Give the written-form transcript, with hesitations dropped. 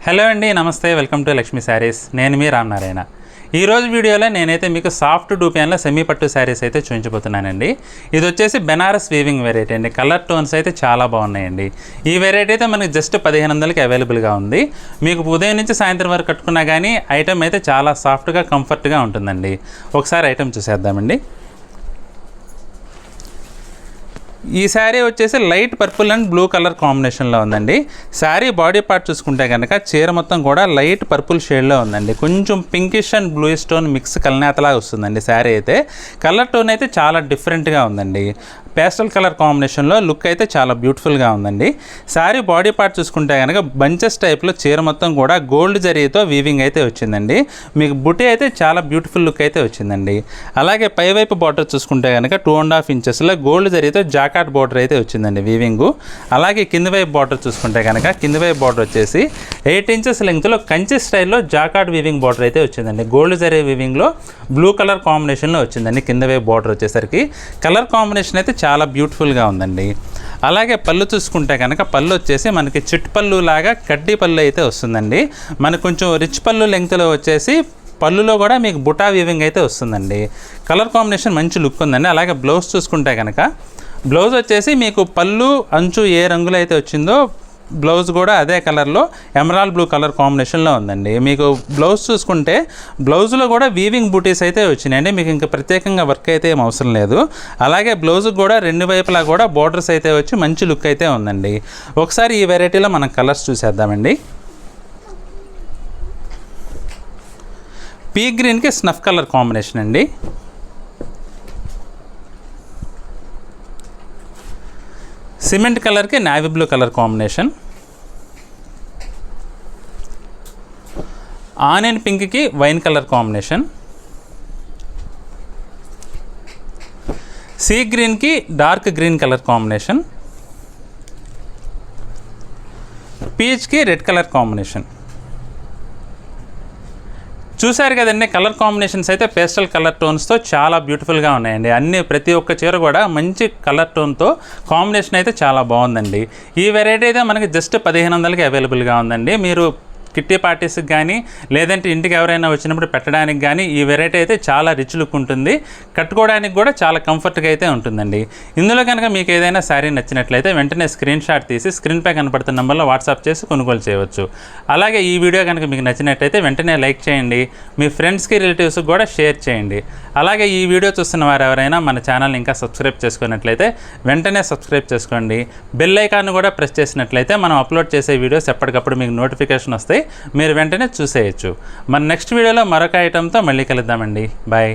Hello అండి, నమస్తే. Welcome to Lakshmi saris. నేను మీ రామనారాయణ. ఈరోజు వీడియోలో నేనైతే మీకు సాఫ్ట్ డూపియాన్లో సెమీ పట్టు శారీస్ అయితే చూపించబోతున్నానండి. ఇది వచ్చేసి బెనారస్ వీవింగ్ వెరైటీ అండి. కలర్ టోన్స్ అయితే చాలా బాగున్నాయండి. ఈ వెరైటీ అయితే మనకి జస్ట్ 1500కి అవైలబుల్గా ఉంది. మీకు ఉదయం నుంచి సాయంత్రం వరకు కట్టుకున్నా కానీ ఐటమ్ అయితే చాలా సాఫ్ట్గా కంఫర్ట్గా ఉంటుందండి. ఒకసారి ఐటమ్ చూసేద్దామండి. ఈ శారీ వచ్చేసి light purple and blue colour కాంబినేషన్లో ఉందండి. శారీ బాడీ పార్ట్ చూసుకుంటే కనుక చీర మొత్తం కూడా లైట్ పర్పుల్ షేడ్లో ఉందండి. కొంచెం pinkish and blue stone mix కలనేతలాగా వస్తుందండి. శారీ అయితే కలర్ టోన్ అయితే చాలా డిఫరెంట్గా ఉందండి. పేస్టల్ కలర్ కాంబినేషన్లో లుక్ అయితే చాలా బ్యూటిఫుల్గా ఉందండి. శారీ బాడీ పార్ట్ చూసుకుంటే కనుక బంచెస్ టైప్లో చీర మొత్తం కూడా గోల్డ్ జరీతో వీవింగ్ అయితే వచ్చిందండి. మీకు బుటీ అయితే చాలా బ్యూటిఫుల్ లుక్ అయితే వచ్చిందండి. అలాగే పైవైపు బార్డర్ చూసుకుంటే కనుక 2.5 ఇంచెస్లో గోల్డ్ జరీతో జాకాట్ బార్డర్ అయితే వచ్చిందండి వీవింగు. అలాగే కింద వైపు బార్డర్ చూసుకుంటే కనుక కింద వైపు బార్డర్ వచ్చేసి 8 ఇంచెస్ లెంగ్త్లో కంచి స్టైల్లో జాకాట్ వీవింగ్ బార్డర్ అయితే వచ్చిందండి. గోల్డ్ జరీ వీవింగ్లో బ్లూ కలర్ కాంబినేషన్లో వచ్చిందండి. కింద వైపు బార్డర్ వచ్చేసరికి కలర్ కాంబినేషన్ అయితే చాలా బ్యూటిఫుల్గా ఉందండి. అలాగే పళ్ళు చూసుకుంటే కనుక పళ్ళు వచ్చేసి మనకి చిట్ పళ్ళు లాగా కడ్డీ పళ్ళు అయితే వస్తుందండి. మనకు కొంచెం రిచ్ పళ్ళు లెంగ్త్లో వచ్చేసి పళ్ళులో కూడా మీకు బుటా వీవింగ్ అయితే వస్తుందండి. కలర్ కాంబినేషన్ మంచి లుక్ ఉందండి. అలాగే బ్లౌజ్ చూసుకుంటే కనుక బ్లౌజ్ వచ్చేసి మీకు పళ్ళు అంచు ఏ రంగులో అయితే వచ్చిందో బ్లౌజ్ కూడా అదే కలర్లో ఎమరాల్డ్ బ్లూ కలర్ కాంబినేషన్లో ఉందండి. మీకు బ్లౌజ్ చూసుకుంటే బ్లౌజ్లో కూడా వీవింగ్ బూటీస్ అయితే వచ్చినాయండి. మీకు ఇంకా ప్రత్యేకంగా వర్క్ అయితే ఏం అవసరం లేదు. అలాగే బ్లౌజ్కి కూడా రెండు వైపులా కూడా బోర్డర్స్ అయితే వచ్చి మంచి లుక్ అయితే ఉందండి. ఒకసారి ఈ వెరైటీలో మనం కలర్స్ చూసేద్దామండి. పీ గ్రీన్కి స్నఫ్ కలర్ కాంబినేషన్ అండి. సిమెంట్ కలర్కి navy blue colour combination. Onion పింక్కి వైన్ కలర్ కాంబినేషన్. సీ గ్రీన్కి డార్క్ గ్రీన్ కలర్ కాంబినేషన్. పీచ్కి రెడ్ కలర్ కాంబినేషన్. చూసారు కదండి, కలర్ కాంబినేషన్స్ అయితే పేస్టల్ కలర్ టోన్స్తో చాలా బ్యూటిఫుల్గా ఉన్నాయండి. ప్రతి ఒక్క చీర కూడా మంచి కలర్ టోన్తో కాంబినేషన్ అయితే చాలా బాగుందండి. ఈ వెరైటీ అయితే మనకి జస్ట్ 1500కి అవైలబుల్గా ఉందండి. మీరు కిట్టి పార్టీస్కి కానీ లేదంటే ఇంటికి ఎవరైనా వచ్చినప్పుడు పెట్టడానికి కానీ ఈ వెరైటీ అయితే చాలా రిచ్ లుక్ ఉంటుంది. కట్టుకోవడానికి కూడా చాలా కంఫర్ట్గా అయితే ఉంటుందండి. ఇందులో కనుక మీకు ఏదైనా శారీ నచ్చినట్లయితే వెంటనే స్క్రీన్ షాట్ తీసి స్క్రీన్పై కనపడుతున్న నెంబర్లో వాట్సాప్ చేసి కొనుగోలు చేయవచ్చు. అలాగే ఈ వీడియో కనుక మీకు నచ్చినట్లయితే వెంటనే లైక్ చేయండి. మీ ఫ్రెండ్స్కి రిలేటివ్స్కి కూడా షేర్ చేయండి. అలాగే ఈ వీడియో చూస్తున్న వారు ఎవరైనా మన ఛానల్ని ఇంకా సబ్స్క్రైబ్ చేసుకున్నట్లయితే వెంటనే సబ్స్క్రైబ్ చేసుకోండి. బెల్ ఐకాన్ కూడా ప్రెస్ చేసినట్లయితే మనం అప్లోడ్ చేసే వీడియోస్ ఎప్పటికప్పుడు మీకు నోటిఫికేషన్ వస్తాయి. మీరు వెంటనే చూసేయచ్చు. మన నెక్స్ట్ వీడియోలో మరొక ఐటెంతో మళ్ళీ కలుద్దామండి. బాయ్.